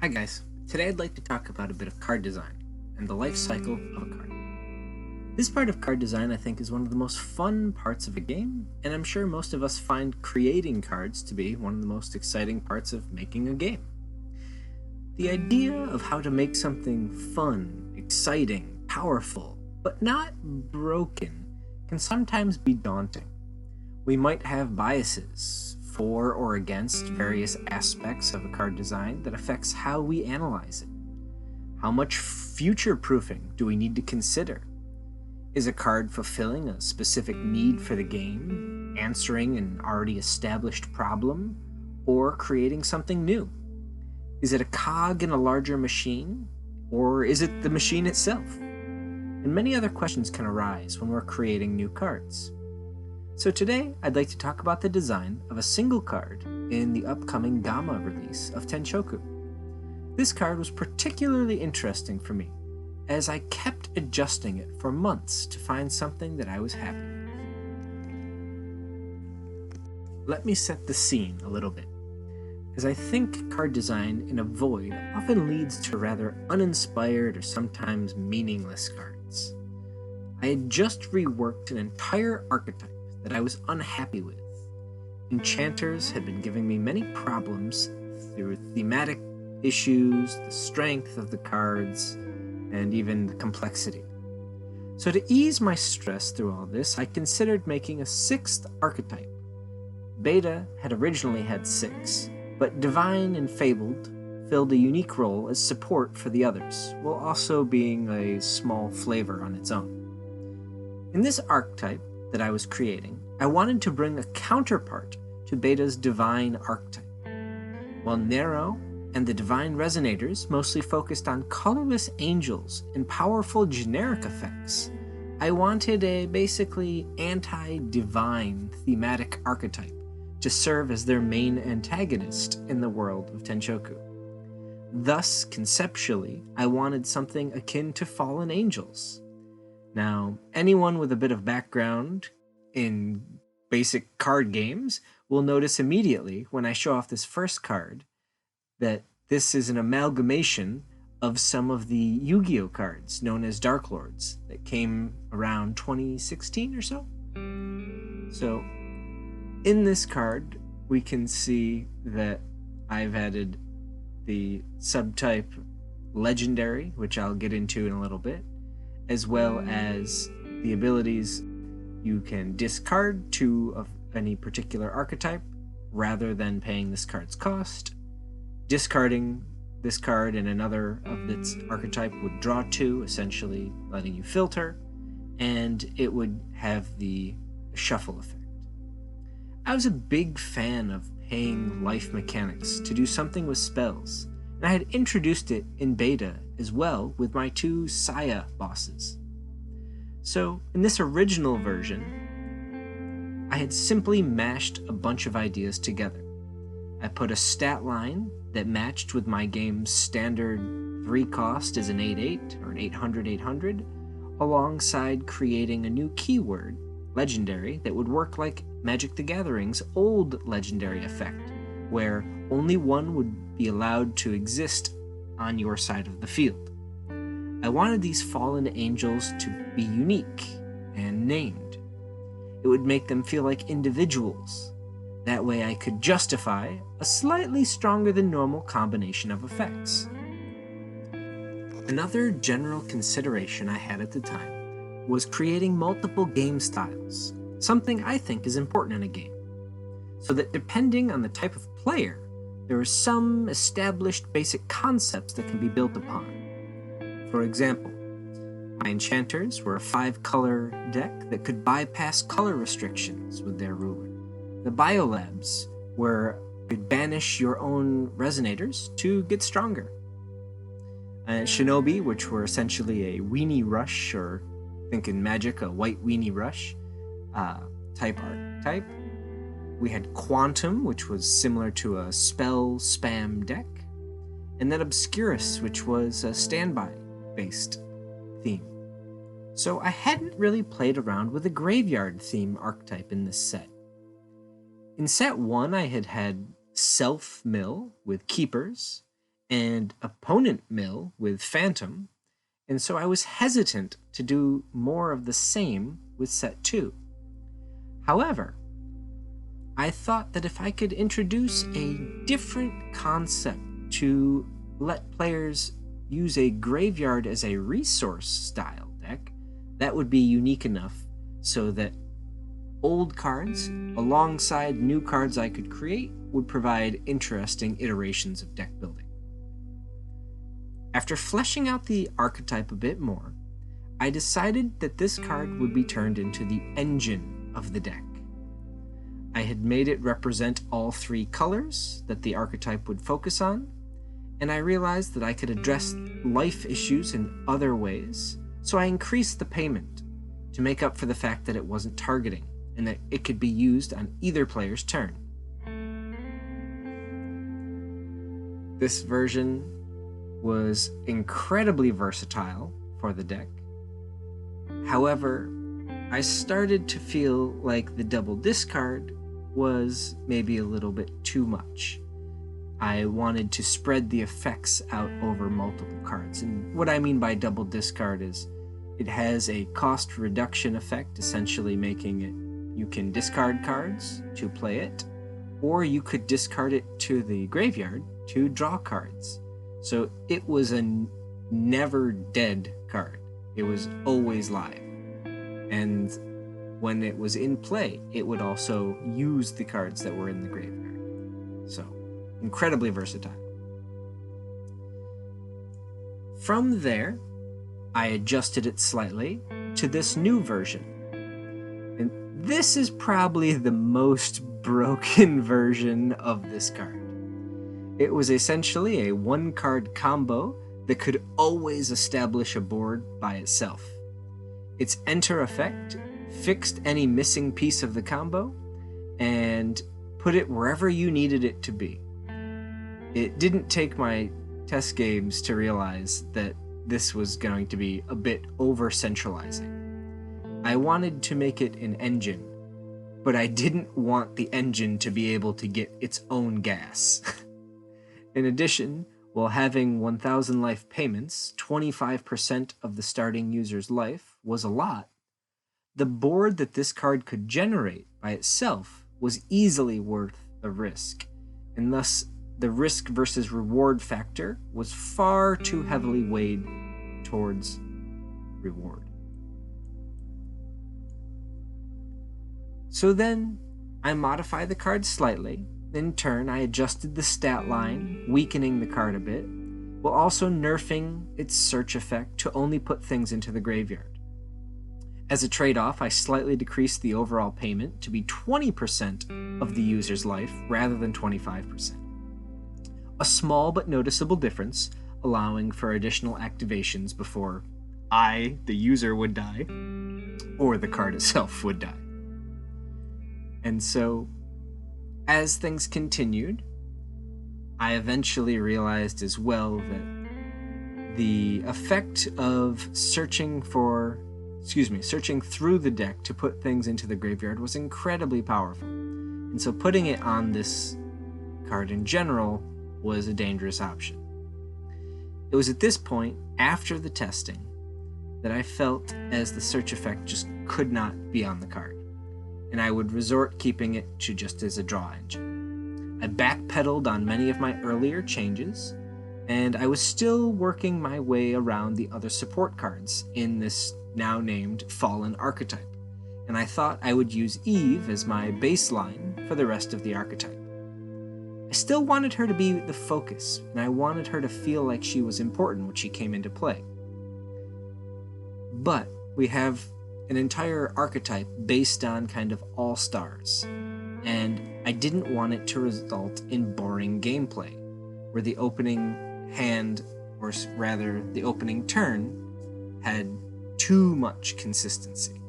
Hi guys, today I'd like to talk about a bit of card design and the life cycle of a card. This part of card design I think is one of the most fun parts of a game, and I'm sure most of us find creating cards to be one of the most exciting parts of making a game. The idea of how to make something fun, exciting, powerful, but not broken can sometimes be daunting. We might have biases for or against various aspects of a card design that affects how we analyze it. How much future proofing do we need to consider? Is a card fulfilling a specific need for the game, answering an already established problem, or creating something new? Is it a cog in a larger machine, or is it the machine itself? And many other questions can arise when we're creating new cards. So today, I'd like to talk about the design of a single card in the upcoming Gamma release of Tenchoku. This card was particularly interesting for me, as I kept adjusting it for months to find something that I was happy with. Let me set the scene a little bit, as I think card design in a void often leads to rather uninspired or sometimes meaningless cards. I had just reworked an entire archetype that I was unhappy with. Enchanters had been giving me many problems through thematic issues, the strength of the cards, and even the complexity. So to ease my stress through all this, I considered making a sixth archetype. Beta had originally had 6, but Divine and Fabled filled a unique role as support for the others, while also being a small flavor on its own. In this archetype that I was creating, I wanted to bring a counterpart to Beta's Divine archetype. While Nero and the Divine Resonators mostly focused on colorless angels and powerful generic effects, I wanted a basically anti-divine thematic archetype to serve as their main antagonist in the world of Tenchoku. Thus, conceptually, I wanted something akin to fallen angels. Now, anyone with a bit of background in basic card games will notice immediately when I show off this first card that this is an amalgamation of some of the Yu-Gi-Oh cards known as Dark Lords that came around 2016 or so. So, in this card, we can see that I've added the subtype Legendary, which I'll get into in a little bit, as well as the abilities you can discard 2 of any particular archetype rather than paying this card's cost. Discarding this card and another of its archetype would draw 2, essentially letting you filter, and it would have the shuffle effect. I was a big fan of paying life mechanics to do something with spells, and I had introduced it in beta as well with my 2 Saya bosses. So, in this original version, I had simply mashed a bunch of ideas together. I put a stat line that matched with my game's standard 3 cost as an 8/8 or an 800/800, alongside creating a new keyword, Legendary, that would work like Magic the Gathering's old Legendary effect, where only one would be allowed to exist on your side of the field. I wanted these fallen angels to be unique and named. It would make them feel like individuals. That way I could justify a slightly stronger than normal combination of effects. Another general consideration I had at the time was creating multiple game styles, something I think is important in a game, so that depending on the type of player, there are some established basic concepts that can be built upon. For example, my enchanters were a 5-color deck that could bypass color restrictions with their ruler. The biolabs were you could banish your own resonators to get stronger. Shinobi, which were essentially a weenie rush, or think in Magic, a white weenie rush type archetype. We had Quantum, which was similar to a spell spam deck, and then Obscurus, which was a standby-based theme. So I hadn't really played around with a graveyard theme archetype in this set. In set 1, I had Self Mill with Keepers, and opponent mill with Phantom, and so I was hesitant to do more of the same with set 2. However, I thought that if I could introduce a different concept to let players use a graveyard as a resource style deck, that would be unique enough so that old cards alongside new cards I could create would provide interesting iterations of deck building. After fleshing out the archetype a bit more, I decided that this card would be turned into the engine of the deck. I had made it represent all 3 colors that the archetype would focus on, and I realized that I could address life issues in other ways, so I increased the payment to make up for the fact that it wasn't targeting, and that it could be used on either player's turn. This version was incredibly versatile for the deck. However, I started to feel like the double discard was maybe a little bit too much. I wanted to spread the effects out over multiple cards, and what I mean by double discard is it has a cost reduction effect, essentially making it you can discard cards to play it, or you could discard it to the graveyard to draw cards. So it was a never dead card. It was always live. And when it was in play, it would also use the cards that were in the graveyard. So, incredibly versatile. From there, I adjusted it slightly to this new version. And this is probably the most broken version of this card. It was essentially a 1-card combo that could always establish a board by itself. Its enter effect fixed any missing piece of the combo and put it wherever you needed it to be. It didn't take my test games to realize that this was going to be a bit over-centralizing. I wanted to make it an engine, but I didn't want the engine to be able to get its own gas. In addition, while having 1,000 life payments, 25% of the starting user's life was a lot, the board that this card could generate by itself was easily worth the risk, and thus the risk versus reward factor was far too heavily weighed towards reward. So then, I modified the card slightly. In turn, I adjusted the stat line, weakening the card a bit, while also nerfing its search effect to only put things into the graveyard. As a trade-off, I slightly decreased the overall payment to be 20% of the user's life rather than 25%. A small but noticeable difference, allowing for additional activations before I, the user, would die, or the card itself would die. And so, as things continued, I eventually realized as well that the effect of searching through the deck to put things into the graveyard was incredibly powerful. And so putting it on this card in general was a dangerous option. It was at this point, after the testing, that I felt as the search effect just could not be on the card, and I would resort keeping it to just as a draw engine. I backpedaled on many of my earlier changes, and I was still working my way around the other support cards in this now named Fallen archetype, and I thought I would use Eve as my baseline for the rest of the archetype. I still wanted her to be the focus, and I wanted her to feel like she was important when she came into play. But we have an entire archetype based on kind of all-stars, and I didn't want it to result in boring gameplay, where the opening hand, or rather the opening turn, had too much consistency.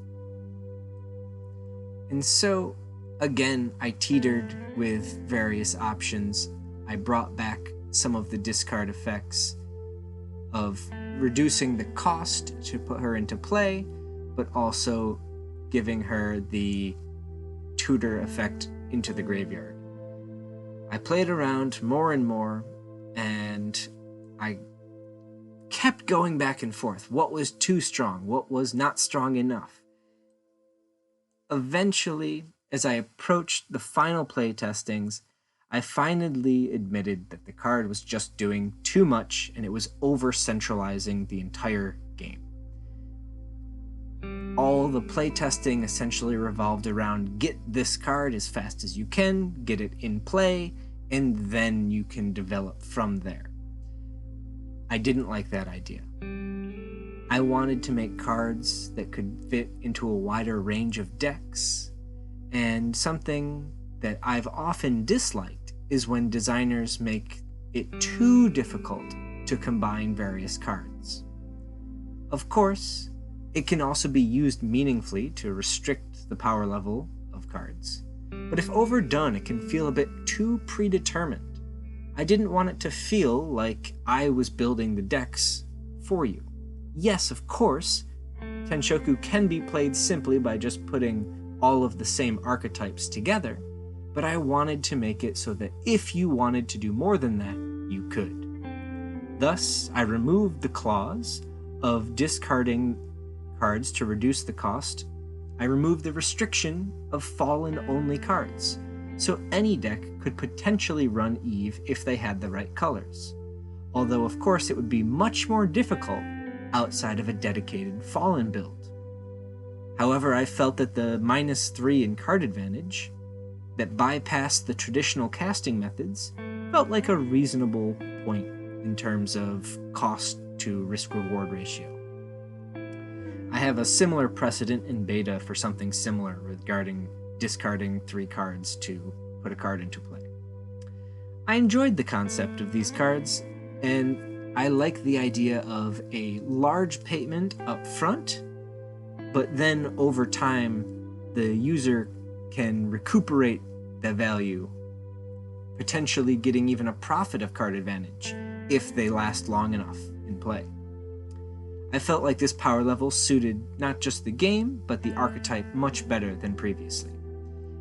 And so, again, I teetered with various options. I brought back some of the discard effects of reducing the cost to put her into play, but also giving her the tutor effect into the graveyard. I played around more and more, and I kept going back and forth. What was too strong? What was not strong enough? Eventually, as I approached the final play testings, I finally admitted that the card was just doing too much and it was over-centralizing the entire game. All the playtesting essentially revolved around get this card as fast as you can, get it in play, and then you can develop from there. I didn't like that idea. I wanted to make cards that could fit into a wider range of decks, and something that I've often disliked is when designers make it too difficult to combine various cards. Of course, it can also be used meaningfully to restrict the power level of cards, but if overdone, it can feel a bit too predetermined. I didn't want it to feel like I was building the decks for you. Yes, of course, Tenshoku can be played simply by just putting all of the same archetypes together, but I wanted to make it so that if you wanted to do more than that, you could. Thus, I removed the clause of discarding cards to reduce the cost. I removed the restriction of fallen-only cards, so any deck could potentially run Eve if they had the right colors. Although, of course, it would be much more difficult outside of a dedicated Fallen build. However, I felt that the -3 in card advantage that bypassed the traditional casting methods felt like a reasonable point in terms of cost to risk-reward ratio. I have a similar precedent in beta for something similar regarding discarding 3 cards to put a card into play. I enjoyed the concept of these cards, and I like the idea of a large payment up front, but then over time, the user can recuperate the value, potentially getting even a profit of card advantage if they last long enough in play. I felt like this power level suited not just the game, but the archetype much better than previously,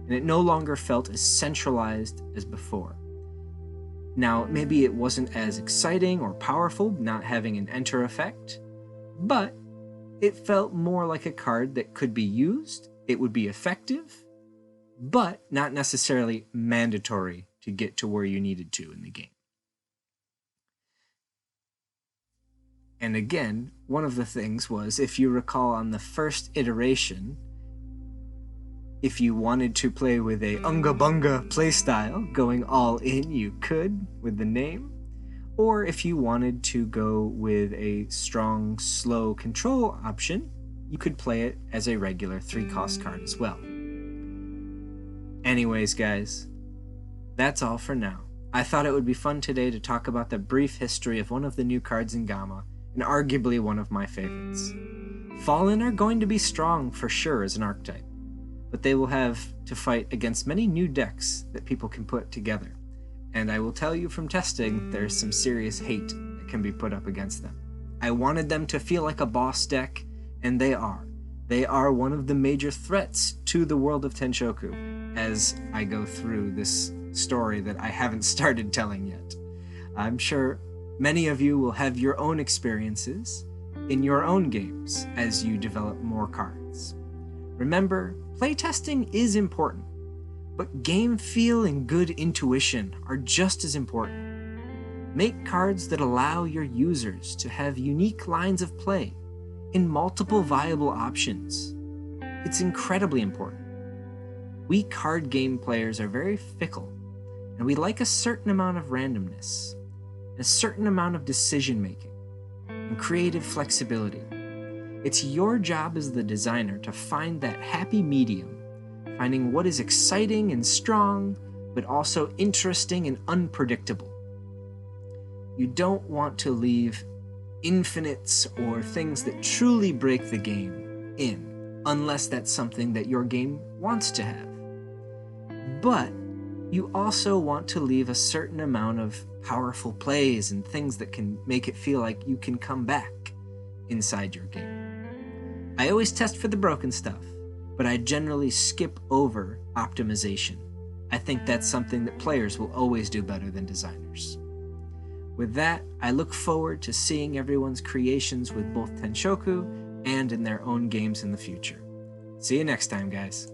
and it no longer felt as centralized as before. Now, maybe it wasn't as exciting or powerful not having an enter effect, but it felt more like a card that could be used, it would be effective, but not necessarily mandatory to get to where you needed to in the game. And again, one of the things was, if you recall on the first iteration, if you wanted to play with a Unga Bunga playstyle, going all in, you could with the name. Or if you wanted to go with a strong, slow control option, you could play it as a regular 3-cost card as well. Anyways, guys, that's all for now. I thought it would be fun today to talk about the brief history of one of the new cards in Gamma, and arguably one of my favorites. Fallen are going to be strong for sure as an archetype, but they will have to fight against many new decks that people can put together. And I will tell you from testing, there's some serious hate that can be put up against them. I wanted them to feel like a boss deck, and they are. They are one of the major threats to the world of Tenshoku as I go through this story that I haven't started telling yet. I'm sure many of you will have your own experiences in your own games as you develop more cards. Remember, playtesting is important, but game feel and good intuition are just as important. Make cards that allow your users to have unique lines of play in multiple viable options. It's incredibly important. We card game players are very fickle, and we like a certain amount of randomness, a certain amount of decision-making, and creative flexibility. It's your job as the designer to find that happy medium, finding what is exciting and strong, but also interesting and unpredictable. You don't want to leave infinites or things that truly break the game in, unless that's something that your game wants to have. But you also want to leave a certain amount of powerful plays and things that can make it feel like you can come back inside your game. I always test for the broken stuff, but I generally skip over optimization. I think that's something that players will always do better than designers. With that, I look forward to seeing everyone's creations with both Tenshoku and in their own games in the future. See you next time, guys.